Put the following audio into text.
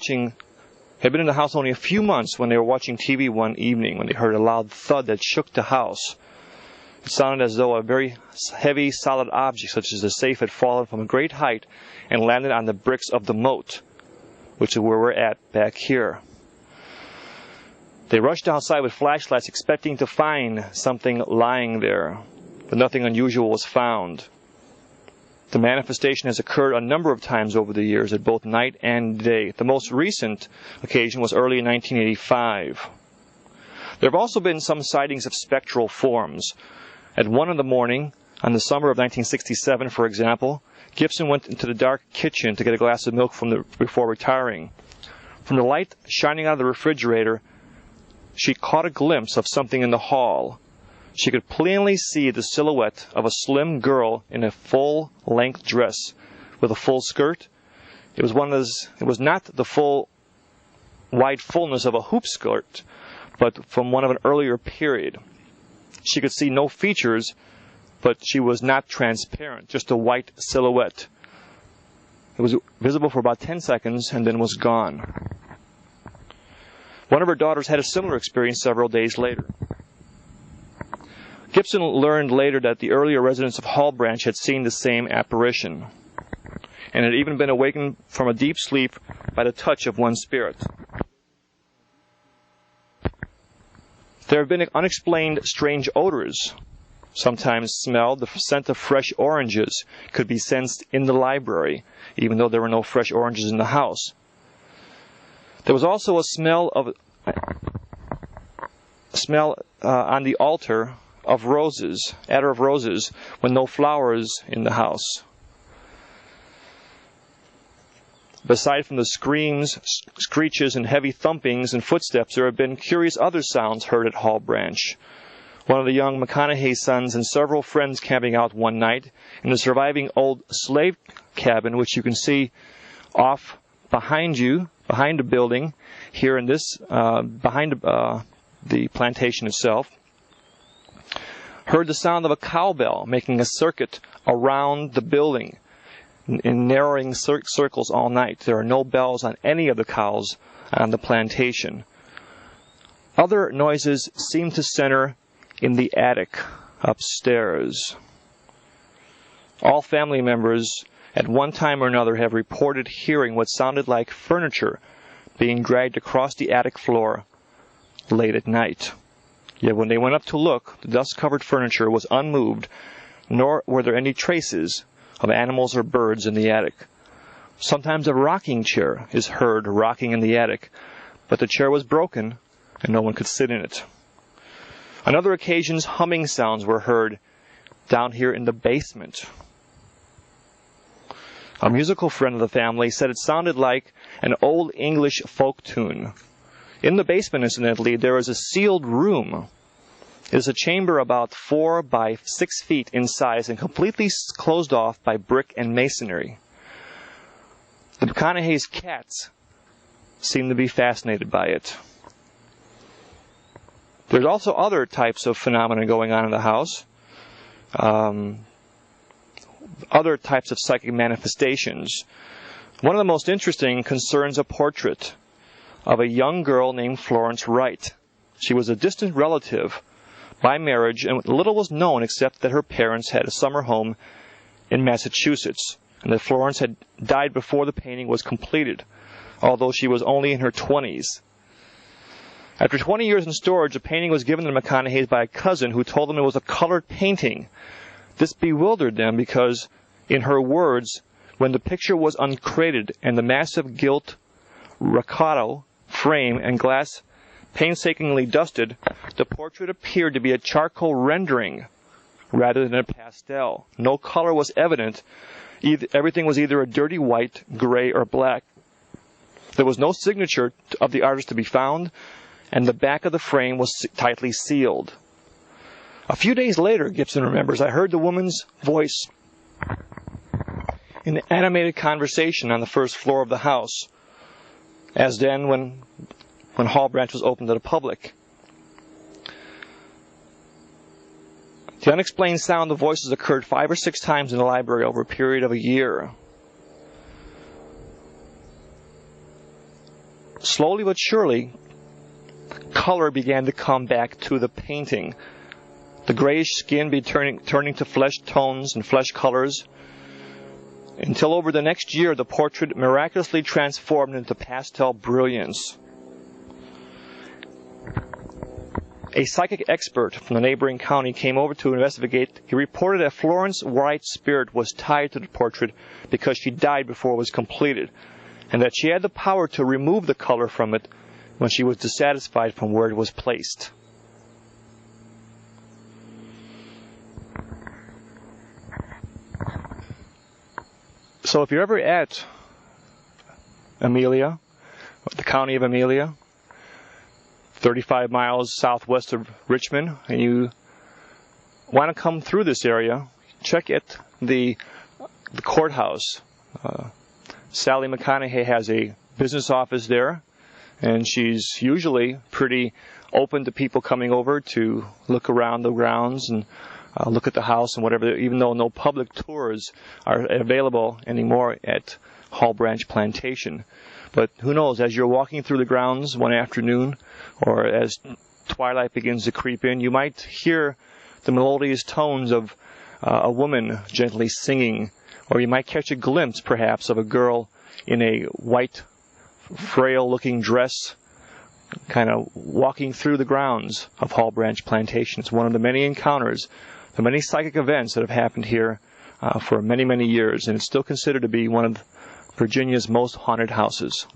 had been in the house only a few months when they were watching TV one evening when they heard a loud thud that shook the house. It sounded as though a very heavy, solid object, such as a safe, had fallen from a great height and landed on the bricks of the moat, which is where we're at back here. They rushed outside with flashlights, expecting to find something lying there, but nothing unusual was found. The manifestation has occurred a number of times over the years, at both night and day. The most recent occasion was early in 1985. There have also been some sightings of spectral forms. At 1 in the morning, on the summer of 1967, for example, Gibson went into the dark kitchen to get a glass of milk before retiring. From the light shining out of the refrigerator, she caught a glimpse of something in the hall. She could plainly see the silhouette of a slim girl in a full-length dress with a full skirt. It was not the full wide fullness of a hoop skirt, but from one of an earlier period. She could see no features, but she was not transparent, just a white silhouette. It was visible for about 10 seconds and then was gone. One of her daughters had a similar experience several days later. Gibson learned later that the earlier residents of Haw Branch had seen the same apparition, and had even been awakened from a deep sleep by the touch of one spirit. There have been unexplained strange odors. Sometimes smelled. The scent of fresh oranges could be sensed in the library, even though there were no fresh oranges in the house. There was also a smell on the altar of roses, attar of roses, when no flowers in the house. Aside from the screams, screeches, and heavy thumpings and footsteps, there have been curious other sounds heard at Haw Branch. One of the young McConaughey sons and several friends camping out one night in the surviving old slave cabin, which you can see off behind the building, here in this, behind the plantation itself, heard the sound of a cowbell making a circuit around the building in narrowing circles all night. There are no bells on any of the cows on the plantation. Other noises seem to center in the attic upstairs. All family members at one time or another have reported hearing what sounded like furniture being dragged across the attic floor late at night. Yet when they went up to look, the dust-covered furniture was unmoved, nor were there any traces of animals or birds in the attic. Sometimes a rocking chair is heard rocking in the attic, but the chair was broken and no one could sit in it. On other occasions, humming sounds were heard down here in the basement. A musical friend of the family said it sounded like an old English folk tune. In the basement, incidentally, there is a sealed room. It is a chamber about 4 by 6 feet in size and completely closed off by brick and masonry. The McConaughey's cats seem to be fascinated by it. There's also other types of phenomena going on in the house. Other types of psychic manifestations. One of the most interesting concerns a portrait of a young girl named Florence Wright. She was a distant relative by marriage, and little was known except that her parents had a summer home in Massachusetts, and that Florence had died before the painting was completed, although she was only in her 20s. After 20 years in storage, the painting was given to the McConaughey's by a cousin who told them it was a colored painting. This bewildered them because, in her words, when the picture was uncrated and the massive gilt Riccardo frame and glass painstakingly dusted, the portrait appeared to be a charcoal rendering rather than a pastel. No color was evident. Everything was either a dirty white, gray, or black. There was no signature of the artist to be found, and the back of the frame was tightly sealed. A few days later, Gibson remembers, I heard the woman's voice in an animated conversation on the first floor of the house, as then when Haw Branch was opened to the public. The unexplained sound of voices occurred 5 or 6 times in the library over a period of a year. slowly but surely, color began to come back to the painting. The grayish skin turning to flesh tones and flesh colors, until over the next year the portrait miraculously transformed into pastel brilliance. A psychic expert from the neighboring county came over to investigate. He reported that Florence Wright's spirit was tied to the portrait because she died before it was completed, and that she had the power to remove the color from it when she was dissatisfied from where it was placed. So if you're ever at Amelia, the county of Amelia, 35 miles southwest of Richmond, and you want to come through this area, check at the courthouse. Sally McConaughey has a business office there, and she's usually pretty open to people coming over to look around the grounds and look at the house and whatever, even though no public tours are available anymore at Haw Branch Plantation. But who knows, as you're walking through the grounds one afternoon, or as twilight begins to creep in, you might hear the melodious tones of a woman gently singing, or you might catch a glimpse, perhaps, of a girl in a white, frail-looking dress, kind of walking through the grounds of Haw Branch Plantation. It's one of the many encounters, the many psychic events that have happened here for many, many years, and it's still considered to be one of Virginia's most haunted houses.